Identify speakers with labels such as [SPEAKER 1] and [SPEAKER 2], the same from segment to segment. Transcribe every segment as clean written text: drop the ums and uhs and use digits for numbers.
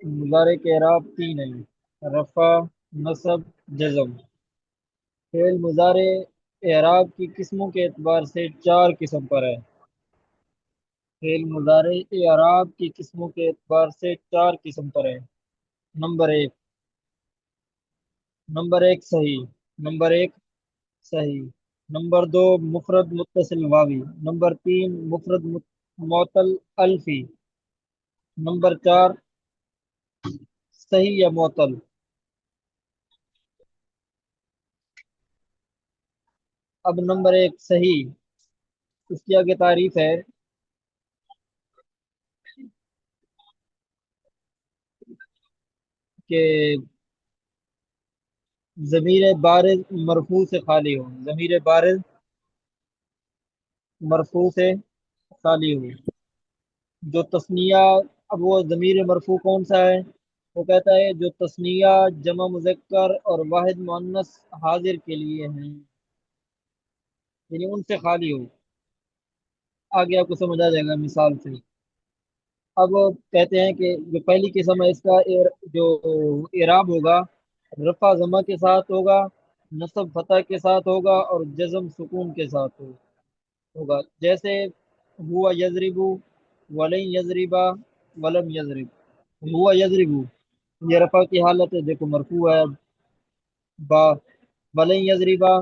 [SPEAKER 1] مضارع کے اعراب تین ہیں: رفع، نصب، جزم۔ فعل مضارع اعراب کی قسموں کے اعتبار سے چار قسم پر ہے۔ فعل مضارع اعراب کی قسموں کے اعتبار سے چار قسم پر ہے۔ نمبر ایک صحیح، نمبر ایک صحیح، نمبر دو مفرد متصل واوی، نمبر تین مفرد معطل الفی، نمبر چار صحیح یا معطل۔ اب نمبر ایک صحیح، اس کی آگے تعریف ہے کہ ضمیر بارز مرفوع سے خالی ہو، ضمیر بارز مرفوع سے خالی ہو جو تثنیہ۔ اب وہ ضمیر مرفوع کون سا ہے؟ وہ کہتا ہے جو تثنیہ، جمع مذکر اور واحد مؤنث حاضر کے لیے ہیں، یعنی ان سے خالی ہو۔ آگے آپ کو سمجھ آ جائے گا مثال سے۔ اب کہتے ہیں کہ جو پہلی قسم ہے اس کا جو اعراب ہوگا، رفع ضمہ کے ساتھ ہوگا، نصب فتح کے ساتھ ہوگا اور جزم سکون کے ساتھ ہوگا، جیسے ہوا یضربو، ولن یضربا، ولم یضرب۔ ہوا یضربو یہ رفع کی حالت ہے، دیکھو مرفوع ہے با۔ ولن یضربا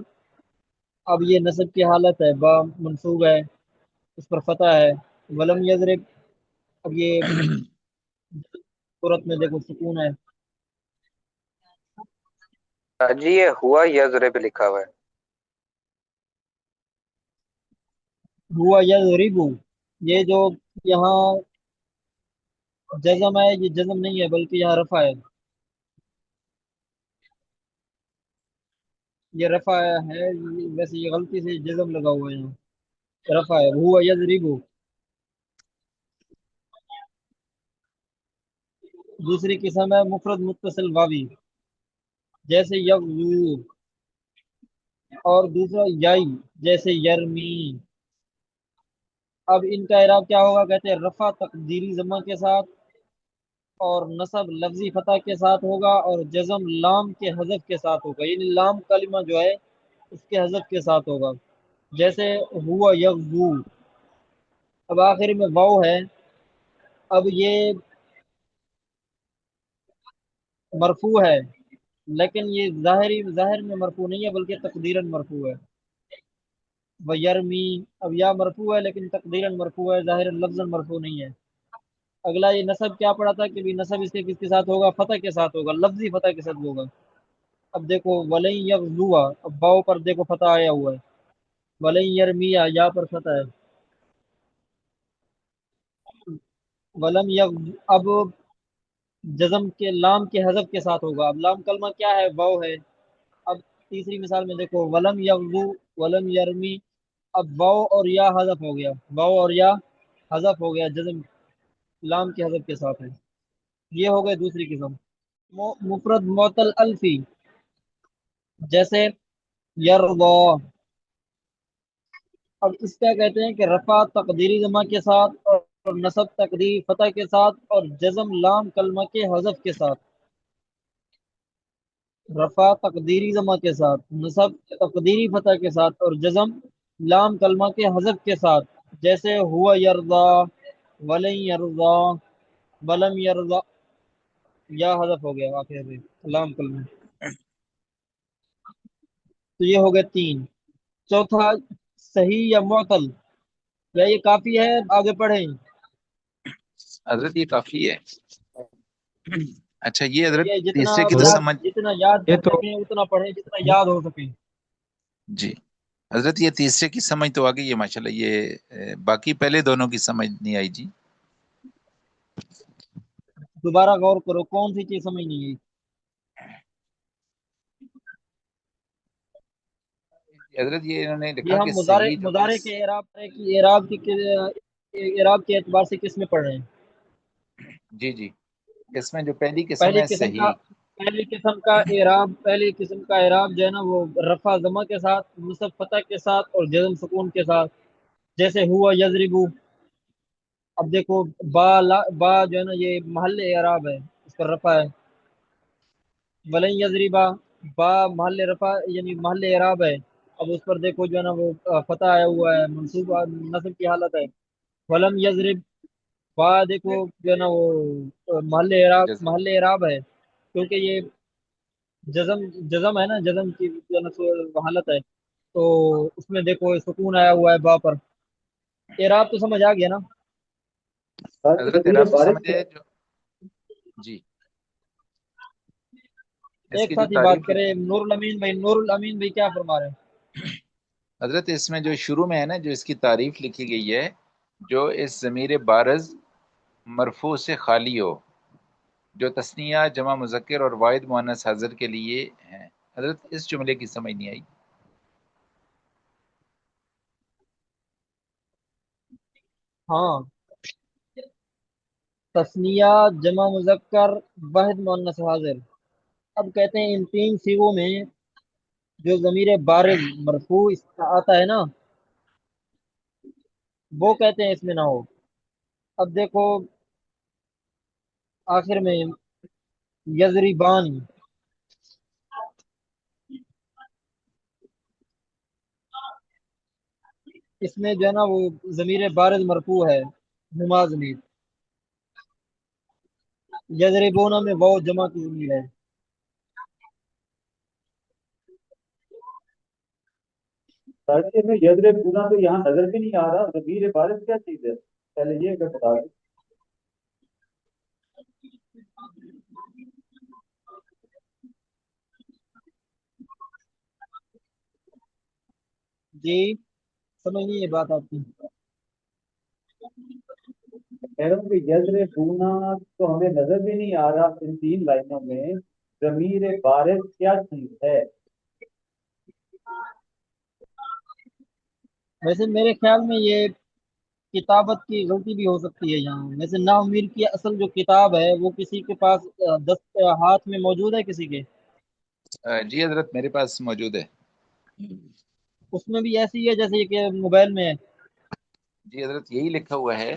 [SPEAKER 1] اب یہ نصب کی حالت ہے، با منصوب ہے، اس پر فتح ہے۔ ولم یضرب اب یہ صورت میں دیکھو سکون ہے۔
[SPEAKER 2] جی یہ ہوا یضرب لکھا ہوا ہے۔
[SPEAKER 1] ہوا یضربو یہ جو یہاں جزم ہے، یہ جزم نہیں ہے بلکہ یہاں رفع ہے، یہ رفع ہے، ویسے یہ غلطی سے جزم لگا ہوا ہے، یہاں رفع ہے۔ ہوا یضربو دوسری قسم ہے مفرد متصل واوی، جیسے یغزو، اور دوسرا یائی جیسے یرمی۔ اب ان کا اعراب کیا ہوگا؟ کہتے ہیں رفع تقدیری ضمہ کے ساتھ اور نصب لفظی فتح کے ساتھ ہوگا اور جزم لام کے حذف کے ساتھ ہوگا، یعنی لام کلمہ جو ہے اس کے حذف کے ساتھ ہوگا، جیسے ہوا یغزو۔ اب آخر میں واو ہے، اب یہ مرفوع ہے لیکن یہ ظاہر میں مرفوع نہیں ہے بلکہ تقدیراً مرفوع ہے۔ ویرمی اب یا مرفوع ہے لیکن تقدیراً مرفوع ہے، ظاہر لفظاً مرفوع نہیں ہے۔ اگلا یہ نصب کیا پڑا تھا کہ بھی نصب اس کے کس کے ساتھ ہوگا؟ فتح کے ساتھ ہوگا، لفظی فتح کے ساتھ ہوگا۔ اب دیکھو ولن یغزوا، اب باؤ پر دیکھو فتح آیا ہوا ہے، ولن یرمیا یا پر فتح ہے، ولم یغز اب جزم کے لام کے حذف کے ساتھ ہوگا۔ اب لام کلمہ کیا ہے؟ واو ہے۔ اب تیسری مثال میں دیکھو ولم یغزو، ولم یرمی، اب واو اور یا حذف ہو گیا، واو اور یا حذف ہو گیا، جزم لام کے حذف کے ساتھ ہے۔ یہ ہو گئے دوسری قسم۔ مفرد معطل الفی، جیسے یرضا، اب اس کا کہتے ہیں کہ رفع تقدیری ضمہ کے ساتھ اور نصب تقدیری فتح کے ساتھ اور جزم لام کلمہ کے حذف کے ساتھ۔ رفع تقدیری ضمہ کے ساتھ، نصب تقدیری فتح کے ساتھ اور جزم لام کلمہ کے حذف کے ساتھ، جیسے ہوا یرضا، ولن یرضا، ولم یرضا، یا حذف ہو گیا آخر میں لام کلمہ۔ تو یہ ہو گئے تین۔ چوتھا صحیح یا معطل، یا یہ کافی ہے آگے پڑھیں؟
[SPEAKER 3] حضرت یہ کافی ہے۔ اچھا یہ حضرت
[SPEAKER 1] یہ جتنا
[SPEAKER 3] تیسرے کی تو
[SPEAKER 1] یاد
[SPEAKER 3] سمجھ،
[SPEAKER 1] جتنا یاد
[SPEAKER 4] یہ
[SPEAKER 1] کر
[SPEAKER 4] تو
[SPEAKER 1] سکیں اتنا پڑھیں، جتنا یاد ہو سکے۔
[SPEAKER 3] جی حضرت یہ تیسرے کی سمجھ تو آ گئی ہے ماشاءاللہ، یہ باقی پہلے دونوں کی سمجھ نہیں آئی جی۔
[SPEAKER 1] دوبارہ غور کرو کون سی چیز سمجھ نہیں آئی۔
[SPEAKER 3] حضرت یہ انہوں نے
[SPEAKER 1] یہ
[SPEAKER 3] لکھا
[SPEAKER 1] ہم
[SPEAKER 3] کہ
[SPEAKER 1] مضارع
[SPEAKER 3] صحیح جو
[SPEAKER 1] مضارع کے اعراب کے اعتبار سے کس میں پڑھ رہے ہیں؟
[SPEAKER 3] جی جی اس میں جو پہلی قسم
[SPEAKER 1] پہلی
[SPEAKER 3] ہے
[SPEAKER 1] قسم کا
[SPEAKER 3] صحیح،
[SPEAKER 1] پہلی قسم کا اعراب جو ہے نا وہ رفع ضمہ کے ساتھ، نصب فتح کے ساتھ اور جزم سکون کے ساتھ، جیسے ہوا یضربو۔ اب دیکھو با جو ہے نا یہ محل اعراب ہے، اس پر رفع ہے. ولن یضربا با محل رفع یعنی محل اعراب ہے. اب اس پر دیکھو جو ہے نا وہ فتح آیا ہوا ہے، منصوب نصب کی حالت ہے. ولم یضرب با دیکھو جو ہے نا وہ
[SPEAKER 3] جزم.
[SPEAKER 1] محل اعراب ہے، کیونکہ یہ جزم جزم ہے نا، جزم کی جو ہے نا حالت ہے. تو اس میں دیکھو سکون آیا ہوا ہے با پر. اعراب تو سمجھ آ گیا نا.
[SPEAKER 3] حضرت اعراب تو سمجھے جو. جی، اس
[SPEAKER 1] ایک
[SPEAKER 3] کی جو
[SPEAKER 1] ساتھ ہی بات
[SPEAKER 3] تعریف
[SPEAKER 1] کرے.
[SPEAKER 3] لکھی.
[SPEAKER 1] نور الامین بھائی، نور الامین بھائی کیا فرما رہے ہیں؟
[SPEAKER 3] حضرت اس میں جو شروع میں ہے نا، جو اس کی تعریف لکھی گئی ہے، جو اس ضمیر بارز مرفوع سے خالی ہو، جو تثنیہ جمع مذکر اور واحد مؤنث حاضر کے لیے ہیں. حضرت اس جملے کی سمجھ نہیں آئی.
[SPEAKER 1] ہاں، تثنیہ جمع مذکر واحد مؤنث حاضر. اب کہتے ہیں ان تین صیغوں میں جو ضمیر بارز مرفوع آتا ہے نا، وہ کہتے ہیں اس میں نہ ہو. اب دیکھو آخر میں یضربان، اس میں جو ہے نا وہ ضمیر بارز مرفوع ہے، ہما ضمیر. یضربون میں واو جمع کی ضمیر ہے.
[SPEAKER 4] تاکہ میں یدر پورا تو یہاں نظر بھی نہیں آ رہا، ضمیر بارز کیا چیز ہے پہلے یہ اگر بتا دیں.
[SPEAKER 1] جی سمجھ نہیں یہ بات آپ کی.
[SPEAKER 4] کہہ رہا ہوں کہ یدر پونا تو ہمیں نظر بھی نہیں آ رہا ان تین لائنوں میں ضمیر بارز کیا چیز ہے.
[SPEAKER 1] ویسے میرے خیال میں یہ کتابت کی غلطی بھی ہو سکتی ہے یہاں. ویسے ناامیر کی اصل جو کتاب ہے وہ کسی کے پاس ہاتھ میں موجود ہے کسی کے؟
[SPEAKER 3] جی حضرت میرے پاس موجود ہے.
[SPEAKER 1] اس میں بھی ایسی ہے جیسے کہ موبائل میں ہے؟
[SPEAKER 3] جی حضرت یہی لکھا ہوا ہے.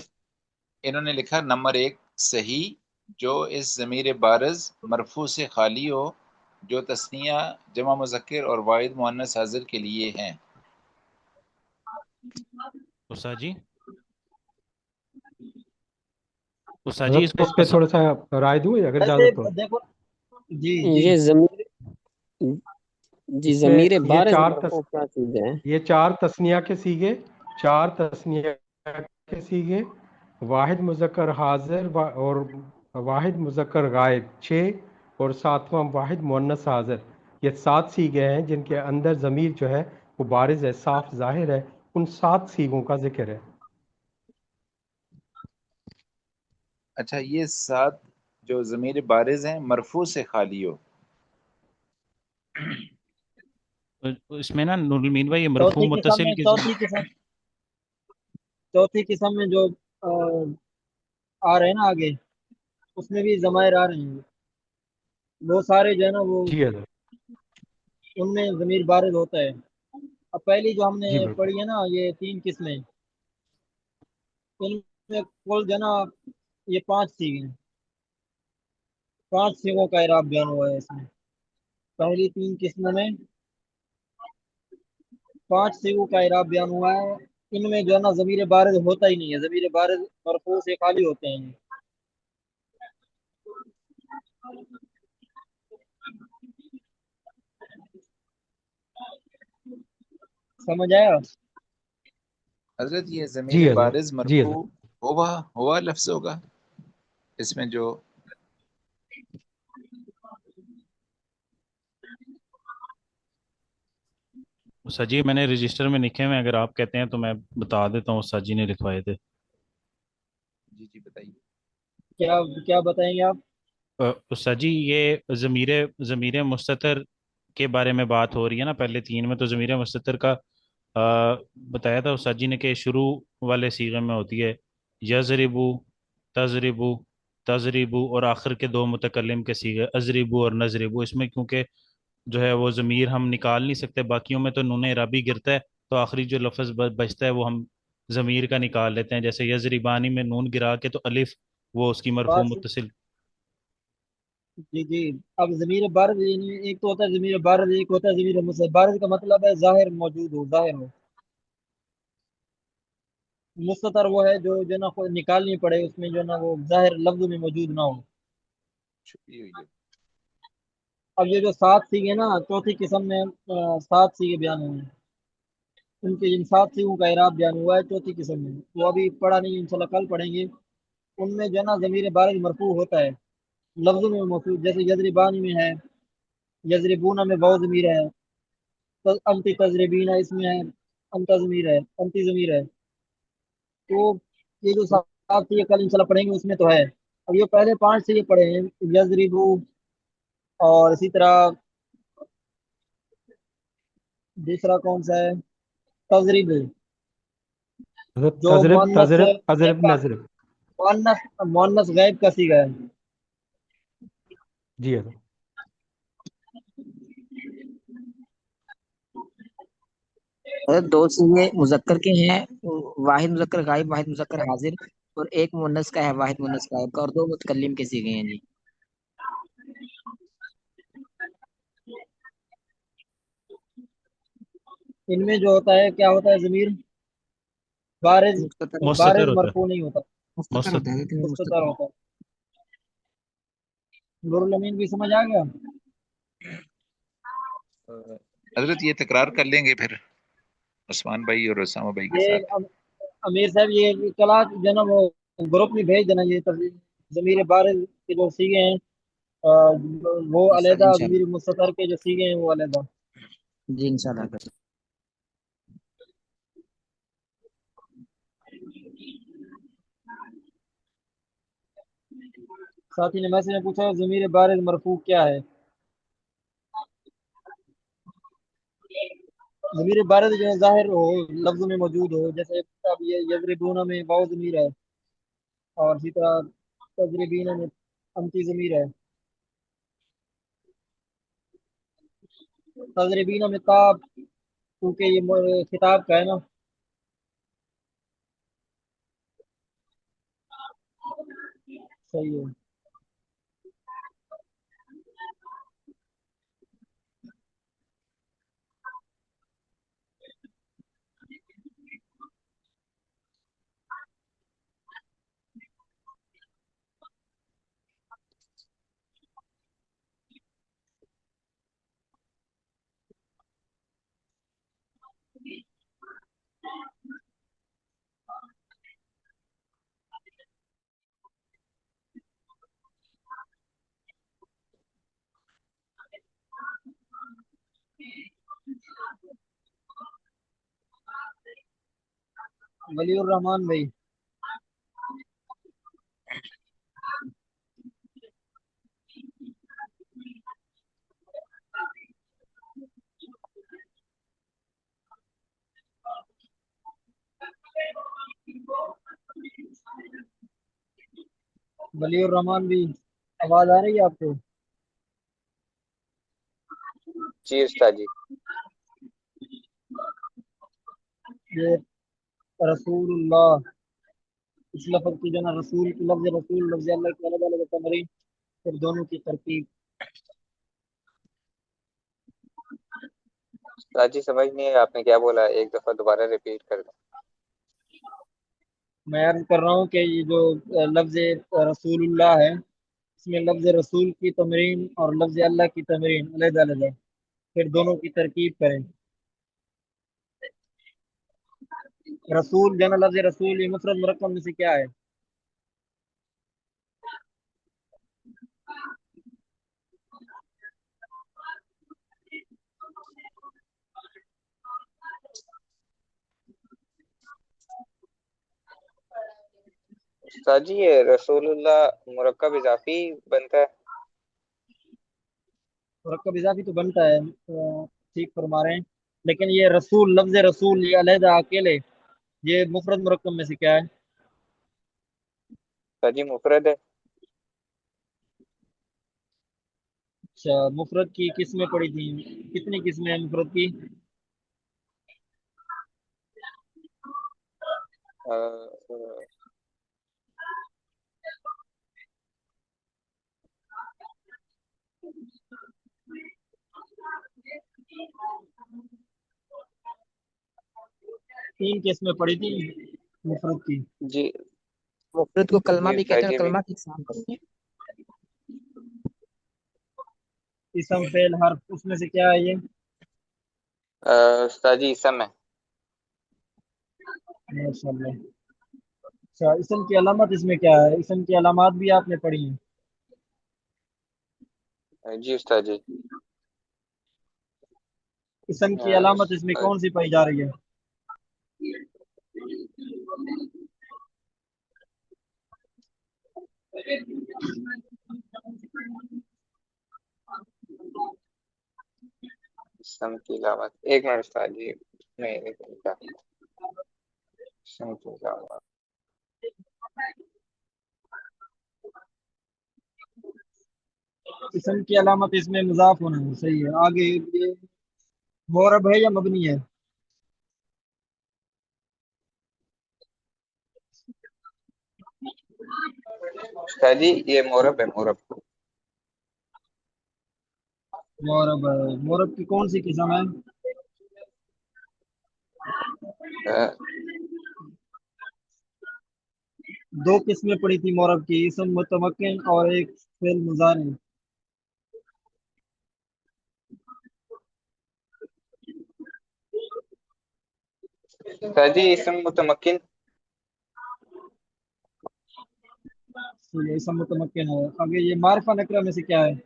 [SPEAKER 3] انہوں نے لکھا نمبر 1 صحیح، جو اس ضمیر بارز مرفوع سے خالی ہو، جو تثنیہ جمع مذکر اور واحد مؤنث حاضر کے لیے ہیں.
[SPEAKER 5] استاد جی، استاد جی
[SPEAKER 6] حضرت
[SPEAKER 5] اس کو
[SPEAKER 6] اس پہ تھوڑا سا رائے دوں اگر
[SPEAKER 1] ویسے
[SPEAKER 6] اجازت ہو.
[SPEAKER 1] دیکھو. جی جی
[SPEAKER 7] یہ ضمیر جی
[SPEAKER 6] اس میں
[SPEAKER 7] ضمیر
[SPEAKER 6] یہ
[SPEAKER 7] بارز مرفوع کیا چیز ہے؟
[SPEAKER 6] یہ چار تثنیہ کے سیگے، چار تثنیہ کے سیگے، واحد مذکر حاضر اور واحد مذکر غائب 6، اور ساتواں واحد مؤنث حاضر. یہ 7 سیگے ہیں جن کے اندر ضمیر جو ہے وہ بارز ہے، صاف ظاہر ہے. ان 7 سیگوں کا ذکر ہے.
[SPEAKER 3] اچھا، یہ 7 جو ضمیر بارز ہیں مرفوع سے خالی ہو.
[SPEAKER 5] اس میں نا نور المین بھائی یہ مرفوع متصل کے
[SPEAKER 1] چوتھی قسم میں جو آ رہے ہیں نا آگے، اس میں بھی ضمائر آ رہے ہیں. وہ سارے جو ہے نا وہ
[SPEAKER 6] جی حضرت،
[SPEAKER 1] ان میں ضمیر بارز ہوتا ہے. اب پہلی جو ہم نے
[SPEAKER 6] جی بالکل.
[SPEAKER 1] پڑھی ہے نا یہ 3 قسمیں، ان میں کل جو ہے نا یہ 5 سیگے ہیں. 5 سیگوں کا اعراب بیان ہوا ہے اس میں. پہلی 3 قسموں میں 5 سیگوں کا اعراب بیان ہوا ہے. ان میں جو ہے نا ضمیر بارز ہوتا ہی نہیں ہے، ضمیر بارز مرفوع سے خالی ہوتے ہیں. سمجھ آیا؟
[SPEAKER 3] حضرت یہ
[SPEAKER 6] جی
[SPEAKER 3] ضمیر
[SPEAKER 6] حضرت،
[SPEAKER 3] بارز
[SPEAKER 6] جی
[SPEAKER 3] مرفوع
[SPEAKER 6] حضرت.
[SPEAKER 3] ہوا لفظ ہوگا اس میں جو.
[SPEAKER 5] استاد جی میں نے رجسٹر میں لکھے ہوئے، اگر آپ کہتے ہیں تو میں بتا دیتا ہوں. استاد جی نے لکھوائے تھے.
[SPEAKER 3] جی جی بتائیے.
[SPEAKER 1] کیا کیا بتائیں گے آپ؟
[SPEAKER 5] استاد جی یہ ضمیر مستتر کے بارے میں بات ہو رہی ہے نا. پہلے 3 میں تو ضمیر مستتر کا بتایا تھا استاد جی نے کہ شروع والے صیغے میں ہوتی ہے یضربو، تضربو، تضربو، اور آخر کے 2 متکلم کے صیغے اضربو اور نضربو. اس میں کیونکہ جو ہے وہ ضمیر ہم نکال نہیں سکتے، باقیوں میں تو نون اعرابی گرتا ہے، تو آخری جو لفظ بچتا ہے وہ ہم ضمیر کا نکال لیتے ہیں. جیسے یضربانی میں نون گرا کے تو الف وہ اس کی مرفوع
[SPEAKER 1] بات
[SPEAKER 5] متصل.
[SPEAKER 1] जी जी। अब ज़मीर बारिज़ यानी एक तो होता है ज़मीर बारिज़, एक होता है ज़मीर मुस्ततर। बारिज़ का मतलब है ज़ाहिर, मौजूद हो, ज़ाहिर हो। मुस्ततर वो है जो ना कोई निकालनी पड़े, उसमें जो ना वो ज़ाहिर लफ्ज़ में मौजूद ना हो।
[SPEAKER 3] छुपी हुई है।
[SPEAKER 1] अब ये जो 7 सीगे ना, चौथी किस्म में 7 सीगे बयान हुए हैं। उनके इन 7 सीगों का इराब बयान हुआ है चौथी किस्म में, वो अभी पढ़ा नहीं, इंशाल्लाह कल पढ़ेंगे। उनमें जो है ना ज़मीर बारिज़ मरफ़ू होता है, लफ्ज़ों में मौजूद, जैसे यज़रिबान में है, यज़रिबूना में वाव ज़मीर है, अंति तज़रिबीना इसमें है, अंता ज़मीर है, अंति ज़मीर है। तो ये जो 7 सीगे कल इंशाल्लाह पढ़ेंगे उसमें तो है। अब ये पहले 5 सीगे पढ़े हैं, यज़रिबू, और इसी तरह दूसरा कौन सा है, तज़रिब,
[SPEAKER 6] हज़रत
[SPEAKER 1] जो
[SPEAKER 6] तजरिब
[SPEAKER 1] मुअन्नस
[SPEAKER 6] तजरिब
[SPEAKER 1] गैब
[SPEAKER 6] अजरब
[SPEAKER 1] का,
[SPEAKER 6] नजरब।
[SPEAKER 1] मुअन्नस मुअन्नस गैब का सीगा है।
[SPEAKER 6] जी हज़रत।
[SPEAKER 7] दो चीजें मुजक्कर के हैं, वाहिद मुजक्कर गायब, वाहिद मुजक्कर हाजिर, और एक मुन्नस का है, वाहिद मुन्नस गायब का, और दो मुतकल्लिम के सीखे हैं जी।
[SPEAKER 1] इनमें जो होता है क्या होता है, ज़मीर बारिज,
[SPEAKER 7] मुस्ततर होता है।
[SPEAKER 5] मुस्ततर
[SPEAKER 1] बारिज
[SPEAKER 5] होता है।
[SPEAKER 1] मरफू नहीं होता,
[SPEAKER 7] मुस्ततर होता
[SPEAKER 5] मुस्त
[SPEAKER 7] है, लेकिन
[SPEAKER 1] मुस्ततर
[SPEAKER 7] मुस्ततर।
[SPEAKER 1] होता है। नूरुल अमीन भी समझ आ गया।
[SPEAKER 3] हजरत ये तकरार कर लेंगे फिर उस्मान भाई और उसामा भाई के
[SPEAKER 1] ये
[SPEAKER 3] साथ।
[SPEAKER 1] अमीर साहब ये कला जो ना वो ग्रुप में भेज देना, ये ज़मीर बारिज के जो सीगे हैं, वो
[SPEAKER 7] जी सर,
[SPEAKER 1] अलहदा, ज़मीर
[SPEAKER 7] इंशाल्लाह।
[SPEAKER 1] मुस्ततर के जो सीगे हैं वो अलहदा।
[SPEAKER 7] जी इंशाल्लाह।
[SPEAKER 1] साथी ने मैसेज में पूछा ज़मीर बारिज मरफू क्या है। ज़मीर बारिज जो है ज़ाहिर हो, लफ्ज़ में मौजूद हो, जैसे अब ये यज़रिबूना में वाव ज़मीर है, और इसी तरह तज़रिबीना में अंती ज़मीर है, तज़रिबीना में ताब, क्योंकि ये खिताब का है ना। सही है। वलीउर रहमान भाई, वलीउर रहमान भी, आवाज आ रही है आपको।
[SPEAKER 2] जी उस्ताद जी।
[SPEAKER 1] ये रसूलुल्लाह, इस लफ्ज की जो ना रसूल की लफ्ज रसूल, लफ्ज अल्लाह की अलग अलग तमरीन, फिर दोनों की तरकीब।
[SPEAKER 2] उस्ताद जी समझ नहीं है आपने क्या बोला, एक दफा दोबारा रिपीट कर दो।
[SPEAKER 1] मैं अर्ज कर रहा हूँ कि ये जो लफ्ज रसूलुल्लाह है, इसमें लफ्ज रसूल की तमरीन और लफ्ज अल्लाह की तमरीन अलग अलग है, फिर दोनों की तरकीब करें। रसूल जो ना लफ्ज रसूल, ये मुफरद मुरक्कब में से क्या है।
[SPEAKER 2] उस्ताद जी ये रसूलुल्लाह मुरक्कब इजाफी बनता है।
[SPEAKER 1] मुरक्कब इजाफी तो बनता है, ठीक फरमा रहे हैं, लेकिन ये रसूल, लफ्ज रसूल, ये अलहदा अकेले, ये मुफरद मुरक्कब में से क्या है।
[SPEAKER 2] उस्ताद जी मुफरद है।
[SPEAKER 1] अच्छा, मुफरद की किस्में पड़ी थी, कितनी किस्में हैं मुफरद की।
[SPEAKER 2] अ, अ,
[SPEAKER 1] तीन किस्में पढ़ी थी मुफरत की।
[SPEAKER 2] जी
[SPEAKER 7] मुफरत को कलमा
[SPEAKER 2] जी
[SPEAKER 7] भी
[SPEAKER 2] उस्ताद
[SPEAKER 7] कहते हैं,
[SPEAKER 2] जी।
[SPEAKER 7] कलमा की इकसाम करेंगे।
[SPEAKER 1] इसम फेल हर्फ उसमें से क्या है ये?
[SPEAKER 2] उस्ताद जी इसम है।
[SPEAKER 1] माशाल्लाह। अच्छा, इसम की अलामत इसमें क्या है? इसम की अलामत भी आपने पढ़ी हैं?
[SPEAKER 2] जी उस्ताद जी।
[SPEAKER 1] इसम की अलामत इसमें
[SPEAKER 2] उस्ताद
[SPEAKER 1] कौन सी पाई जा रही है?
[SPEAKER 2] इसम की अलामत, एक मिनट उस्ताद जी, नहीं एक मिनट, इसम की अलामत।
[SPEAKER 1] इसम की अलामत इसमें मुजाफ होना है, सही है। आगे ये मोरब है या मबनी है?
[SPEAKER 2] उस्ताद जी ये मोरब है, मोरब।
[SPEAKER 1] मोरब है। मोरब की कौन सी किस्म है?
[SPEAKER 2] अ,
[SPEAKER 1] दो किस्में पड़ी थी मोरब की, इसम मुतमक्किन और एक फेल मुजारी।
[SPEAKER 2] उस्ताद जी इसम मुतमक्किन।
[SPEAKER 1] ये इसम मुतमक्किन है। आगे ये मारिफा नकरा में से क्या है?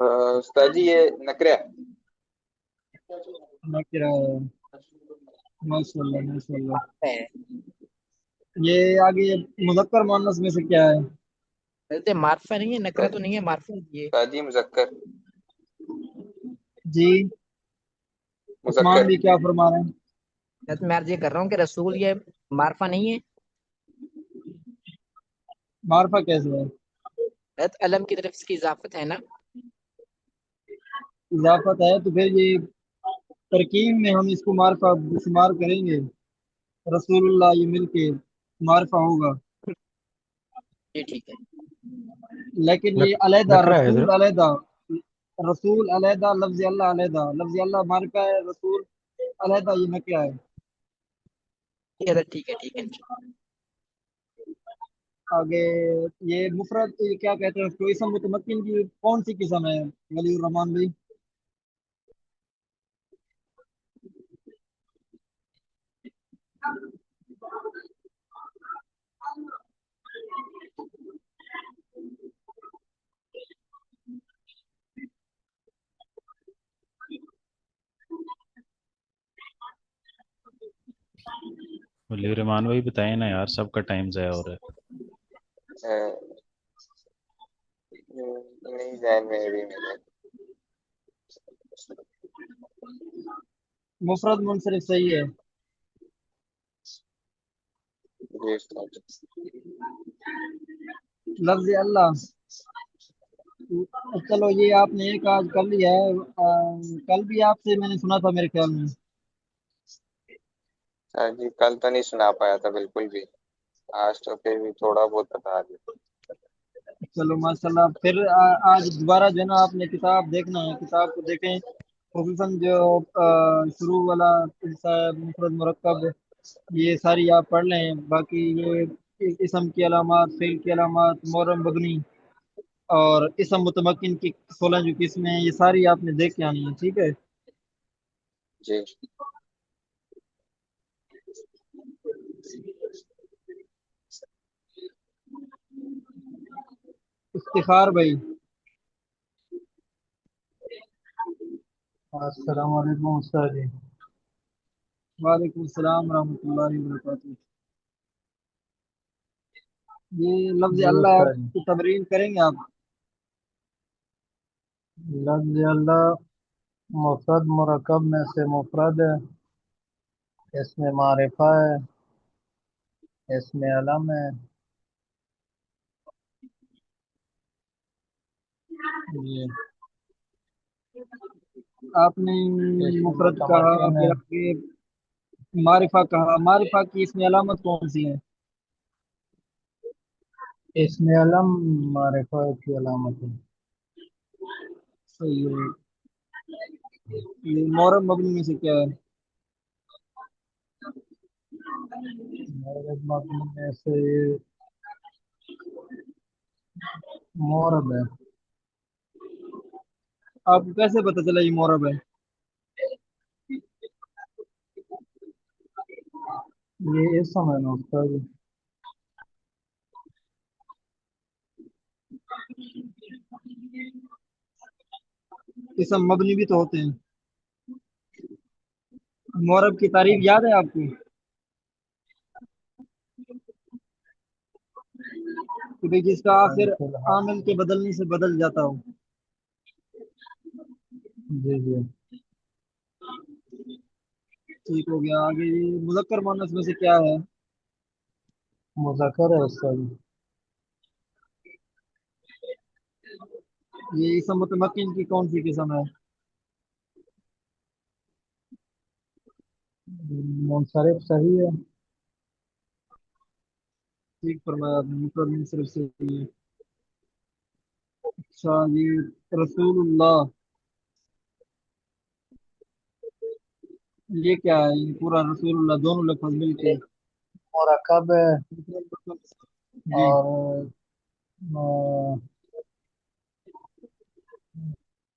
[SPEAKER 2] उस्ताद जी ये नकरा है।
[SPEAKER 1] नकरा है। माशाल्लाह माशाल्लाह।
[SPEAKER 7] है।
[SPEAKER 1] ये आगे मुज़क्कर मुअन्नस में से क्या है?
[SPEAKER 7] कहते मार्फा नहीं है, नकरा तो नहीं है, मार्फा है ये।
[SPEAKER 2] उस्ताद जी मुजक्कर।
[SPEAKER 1] जी। उस्मान
[SPEAKER 2] मुजक्कर।
[SPEAKER 1] भी क्या फरमा रहे हैं?
[SPEAKER 7] कहते मैं अर्ज ये कर रहा हूँ कि रसूल ये मार्फा नहीं है।
[SPEAKER 1] मारिफा कैसे है?
[SPEAKER 7] कहते अलम की तरफ इसकी इजाफत है ना।
[SPEAKER 1] इजाफत है तो फिर ये तरकीब में हम इसको मारिफा शुमार करेंगे। रसूलुल्लाह ये मिलके मारिफा होगा।
[SPEAKER 7] ये ठीक है।
[SPEAKER 1] लेकिन ये
[SPEAKER 6] नक,
[SPEAKER 1] अलहदा
[SPEAKER 6] नकरा है
[SPEAKER 1] रसूल
[SPEAKER 6] हजरत।
[SPEAKER 1] अलहदा, रसूल अलहदा, लफ्ज अल्लाह अलहदा, लफ्ज अल्लाह मारिफा है, रसूल अलहदा ये नकरा है।
[SPEAKER 7] ये हजरत ठीक है, ठीक है इंशाल्लाह।
[SPEAKER 1] आगे ये मुफरत ये क्या कहते हैं उसको? इसम मुतमक्किन की कौन सी किस्म है वलीउर रहमान भाई?
[SPEAKER 5] वली रहमान भाई बताए ना यार, सबका टाइम ज़ाया हो रहा है।
[SPEAKER 2] अ, नहीं ध्यान में अभी मेरे।
[SPEAKER 1] मुफरत मुनसरिफ सही है।
[SPEAKER 2] जी उस्ताद जी।
[SPEAKER 1] लफ्ज अल्लाह, चलो ये आपने एक आज कर लिया है। कल भी आपसे मैंने सुना था मेरे ख्याल में।
[SPEAKER 2] उस्ताद जी कल तो नहीं सुना पाया था बिल्कुल भी, आज तो फिर भी थोड़ा बहुत बता दिया।
[SPEAKER 1] चलो माशाल्लाह। फिर आज दोबारा जो है ना आपने किताब देखना है, किताब को देखें। खुसूसन जो शुरू वाला हिस्सा है मुफरद मुरक्कब, ये सारी आप पढ़ लें। बाकी ये इसम की अलामात, फेल की अलामात, मोरम बगनी और इसम मुतमक्किन की 16 जो किस्में हैं, ये सारी आपने देख के आनी है, ठीक है?
[SPEAKER 2] जी
[SPEAKER 1] इफ्तिखार भाई। अस्सलाम वालेकुम उस्ताद जी। वालेकुम सलाम रहमतुल्लाहि व बरकातहू। ये लफ्ज
[SPEAKER 6] जी
[SPEAKER 1] अल्लाह
[SPEAKER 6] उस्ताद जी।
[SPEAKER 1] की तमरीन करेंगे आप?
[SPEAKER 6] लफ्ज अल्लाह मुफरद मुरकब में से मुफरद है, इसमें मारिफा है, इसमें अलम है।
[SPEAKER 1] ये आपने
[SPEAKER 6] इसमें
[SPEAKER 1] मुफरद कहा,
[SPEAKER 6] मुतमक्किन है।
[SPEAKER 1] फिर आगे मारिफा कहा। मारिफा की इसमें अलामत कौन सी है? इसमें अलम मारिफा की अलामत है। सही है। ये मोरब मबनी में से क्या है? मोरब मबनी में से मोरब है। आपको कैसे पता चला ये मोरब है? ये इस समय ना उसका इसम मबनी भी तो होते हैं। मोरब की तारीफ याद है आपको कि भाई जिसका आखिर आमिल के बदलने से बदल जाता हो? जी जी, ठीक हो गया। आगे ये मुज़क्कर मुअन्नस में से क्या है? मुज़क्कर है उसका भी। ये इसम मुतमक्किन की कौन सी किस्म है? मुनसरिफ सही है। ठीक फरमाया आपने, मुफरद मुनसरिफ सही है। अच्छा, ये रसूलुल्लाह, ये क्या है? ये पूरा रसूलुल्लाह दोनों लफ्ज मिलके मुरक्कब है। जी। और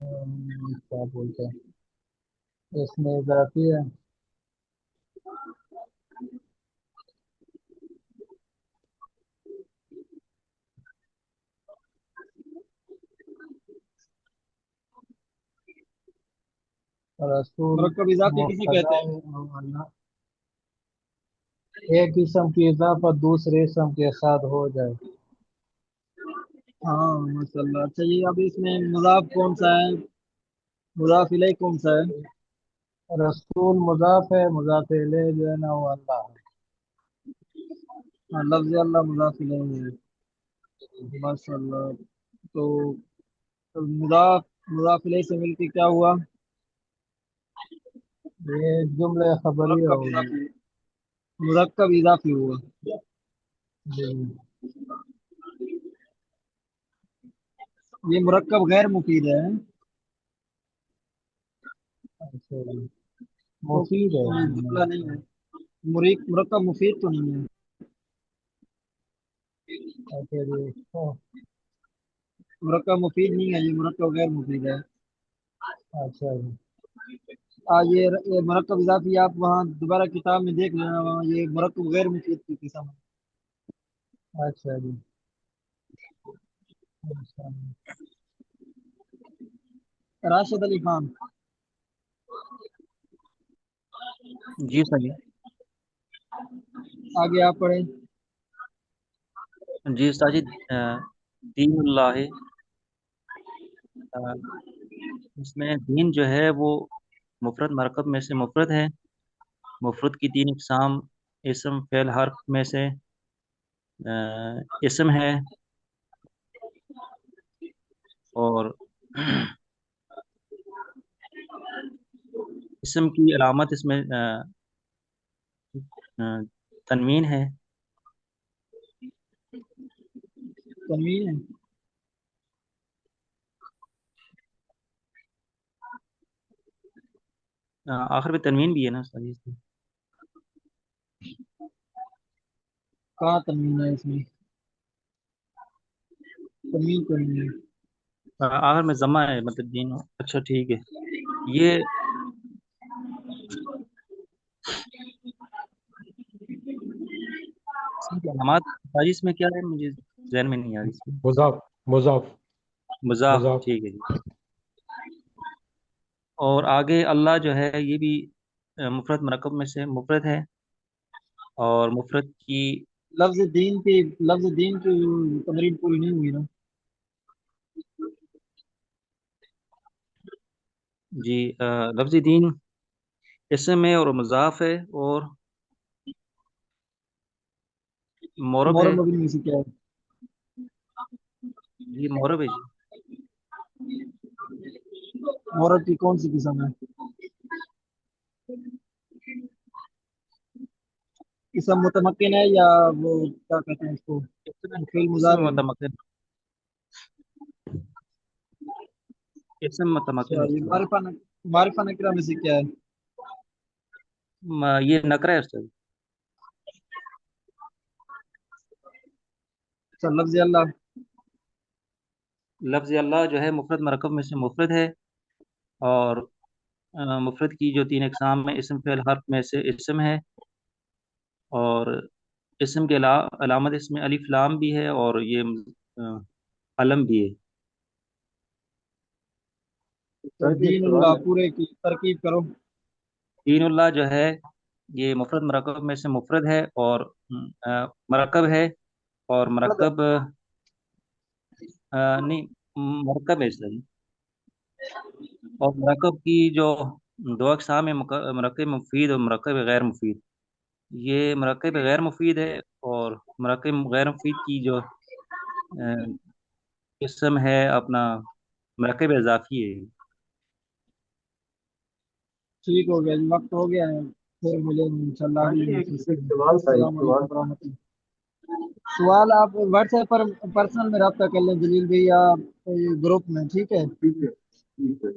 [SPEAKER 1] क्या बोलते हैं, इसमें इजाफी है। रसूल मुरक्कब इजाफी किसे कहते हैं? एक किस्म की इजाफा दूसरे किस्म के साथ हो जाए। हाँ माशाल्लाह। अच्छा, ये अब इसमें मुजाफ कौन सा है? मुजाफ इलैह कौन सा है? रसूल मुजाफ है, मुजाफ इलैह जो है ना वो अल्लाह है। हाँ, लफ्ज़ अल्लाह मुजाफ इलैह है। माशाल्लाह। तो मुजाफ मुजाफ इलैह से मिलके क्या हुआ? ये जुमले खबरी होगी। मुरक्कब इजाफी हुआ। जी। ये मुरक्कब गैर मुफीद है। अच्छा जी। मुफीद है। ये जुमला नहीं है। मुरक्कब मुफीद तो नहीं है। अच्छा जी। मुरक्कब मुफीद नहीं है, ये मुरक्कब गैर मुफीद है। अच्छा जी। ये मुरक्कब इजाफी आप वहाँ दोबारा किताब में देख लेना, वहाँ ये मुरक्कब गैर मुफीद की किस्म है। अच्छा जी। अच्छा। राशिद अली खान,
[SPEAKER 8] जी सर जी।
[SPEAKER 1] आगे आप पढ़े।
[SPEAKER 8] जी सर जी। दीनुल्लाह, इसमें दीन जो है वो मुफरद मरकब में से मुफरद है। मुफरद की तीन इकसाम इसम फेल हर्फ में से इसम है, और इसम की अलामत इसमें अ, तनवीन है।
[SPEAKER 1] तनवीन है।
[SPEAKER 8] आखिर में तनवीन भी है ना सर जी इसमें।
[SPEAKER 1] कहाँ तनवीन है इसमें? तनवीन तो नहीं है।
[SPEAKER 8] आखिर में जमा है, मतलब दीन। अच्छा ठीक है। ये इसम की अलामत सर जी इसमें क्या है, मुझे जहन में नहीं आ रही इसमें।
[SPEAKER 6] मुजाफ मुजाफ
[SPEAKER 8] मजाक,
[SPEAKER 6] मुजाफ।
[SPEAKER 8] ठीक है जी। और आगे अल्लाह जो है ये भी मुफरद मरकब में से मुफरद है, और मुफरद की
[SPEAKER 1] लफ्ज दीन की तमरीन पूरी नहीं हुई ना।
[SPEAKER 8] जी लफ्ज़ दीन इसम है और मजाफ है और मोरब है।
[SPEAKER 1] मोरब मबनी में से क्या है?
[SPEAKER 8] जी मोरब है जी।
[SPEAKER 1] मोरब की कौन सी किस्म है? इसम मुतमक्किन है या वो क्या कहते हैं इसको? فعل
[SPEAKER 8] اسم
[SPEAKER 1] مضارع ہے۔
[SPEAKER 8] متمکن، اسم متمکن
[SPEAKER 1] اچھا،
[SPEAKER 8] ہے
[SPEAKER 1] یہ
[SPEAKER 8] استاد۔
[SPEAKER 1] معرفہ نکرہ میں سے کیا ہے؟
[SPEAKER 8] یہ نکرہ ہے استاد۔
[SPEAKER 1] اچھا، لفظ اللہ؟
[SPEAKER 8] لفظ اللہ جو ہے مفرد مرکب میں سے مفرد ہے، اور مفرد کی جو تین اقسام میں اسم فعل حرف میں سے اسم ہے، اور اسم کے علامت اس میں الف لام بھی ہے، اور یہ علم بھی ہے۔
[SPEAKER 1] تو دین اللہ پورے کی ترکیب کرو۔
[SPEAKER 8] دین اللہ جو ہے یہ مفرد مرکب میں سے مفرد ہے، اور مرکب ہے، اور مرکب نہیں، مرکب ہے استاد۔ اور مرکب کی جو دو اقسام ہیں، مرکب مفید اور مرکب غیر مفید، یہ مرکب غیر مفید ہے، اور مرکب غیر مفید کی جو قسم ہے اپنا مرکب اضافی ہے۔
[SPEAKER 1] ٹھیک ہو گیا جی، وقت ہو گیا ہے، پھر ملیں گے انشاءاللہ اگلی مجلس میں۔
[SPEAKER 4] سوال تھا، ایک
[SPEAKER 1] السلام
[SPEAKER 4] سوال
[SPEAKER 1] علیکم ورحمۃ اللہ۔ سوال آپ واٹس ایپ پر پرسنل میں رابطہ کر لیں جلیل بھائی، یا گروپ میں، ٹھیک ہے؟
[SPEAKER 4] ٹھیک ہے، ٹھیک ہے۔